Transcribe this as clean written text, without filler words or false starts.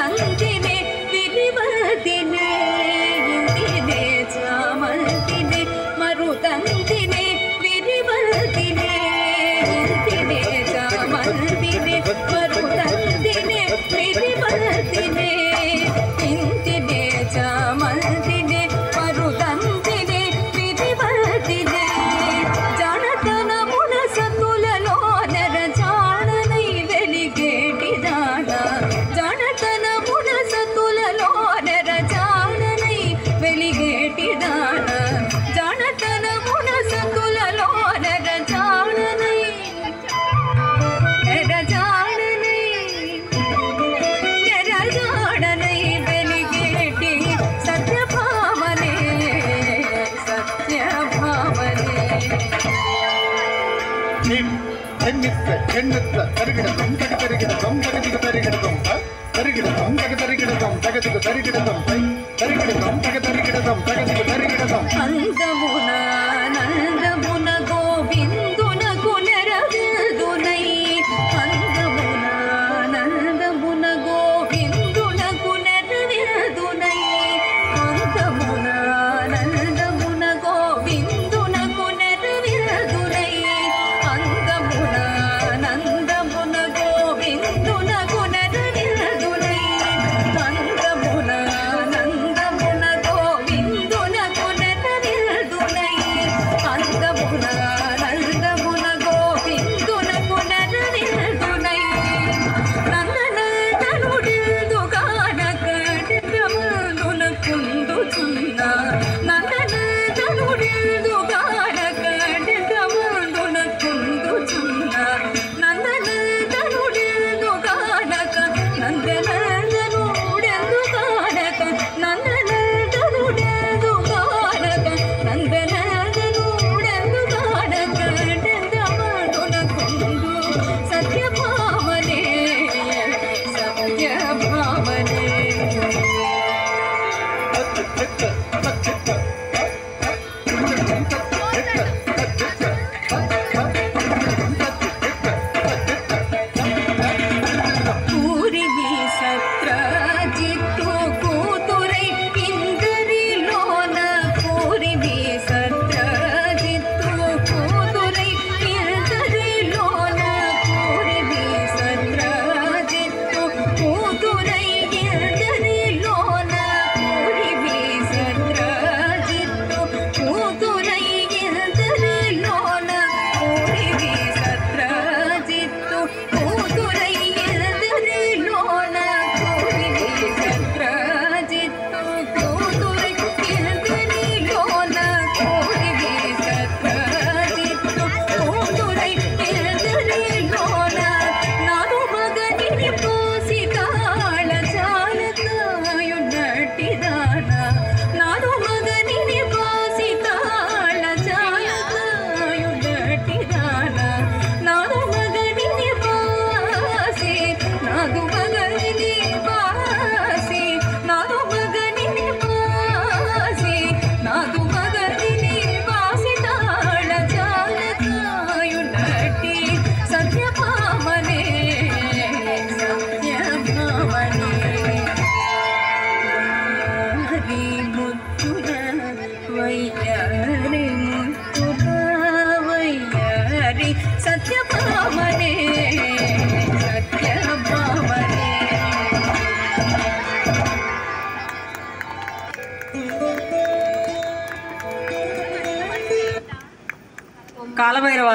ಮರುದಂತಿನೆ ವಿಧಿವರ್ತಿನೆ ಇಂತಿದೆ ಚಾಮಂತಿನೆ ಮರುದಂತಿನೆ ವಿಧಿವರ್ತಿನೆ ಇಂತಿದೆ ಚಾಮಂತಿನೆ ಮರುದಂತಿನೆ ವಿಧಿವರ್ತಿನೆ ಇಂತಿದೆ ಚಾಮಂತಿನೆ ಮರುದಂತಿನೆ ವಿಧಿವರ್ತಿನೆ ಜಾಣತನ ಮುನಸತುలలో ನರ ಜಾಣನೈ వెలిగేటిదాన జానతన మునసతులలో నర జాననై వెలిగేటిదాన జానతన మునసతులలో నర జాననై వెలిగేటి సత్యభామనే సత్యభామనే ಹೆಣ್ಣೆತ್ತ ತರಿಗಿಡದಂ ತಗ ತರಿಗಿಡದಂ ತಗದಿಗ ತರಿಗಿಡದಂ ತರಿಗಿಡದಂ ತಗ ತರಿಗಿಡದಂ ತಗದಿಗ ತರಿಗಿಡದಂ ತರಿಗಿಡದಂ ತಗ ತರಿಗಿಡದಂ ತಗದಿಗ ತರಿಗಿಡದಂ అందమున నందమున గోవిందునకు నెరవేదునై అందమున నందమున గోవిందునకు నెరవేదునై అందమున నందమున గోవిందునకు నెరవేదునై అందమున నందమున గోవిందునకు నెరవేదునై అందమున నందమున గోవిందునకు నెరవేదునై అందమున నందమున గోవిందునకు నెరవేదునై నందనందనుడిల్దు గానకడగమందునకుందుచున్న నందనందనుడిల్దు గానకడగమందునకుందుచున్న నందనందనుడిల్దు గానక నందనందనుడెందు గానక నందనందనుడెందు గానక నందనందనుడెందు గానక డెందమందునకుందు సత్యభామనే సత్యభామనే ఊరివి సత్రజిత్తు కూతురై ఇందరిలోన పూరివి సత్రజిత్తు కూతురై ఇందరిలోన పూరివి సత్రజిత్తు కూతురై ఇందరిలోన పూరివి సత్రజిత్తు కూతురై ఇందరిలోన పూరివి సత్రజిత్తు కూతురై ఇందరిలోన పూరివి సత్రజిత్తు కూతురై ఇందరిలోన పూరివి సత్రజిత్తు కూతురై ఇందరిలోన నాను మగనిని పోసి తాళ చాలకాయున్నట్టిదాన నాను మగనిని పోసి తాళ చాలకాయున్నట్టిదాన నాను మగనిని పాసి నాదు మగనిని పాసి నాదు మగనిని పాసి నాదు మగనిని పాసి తాళ చాలకాయున్నట్టి సత్యభామనే సత్యభామనే వయ్యారి ముత్తుల వయ్యారి ముత్తుల వయ్యారి సత్యభామనే సత్యభామనే కాలభైరవ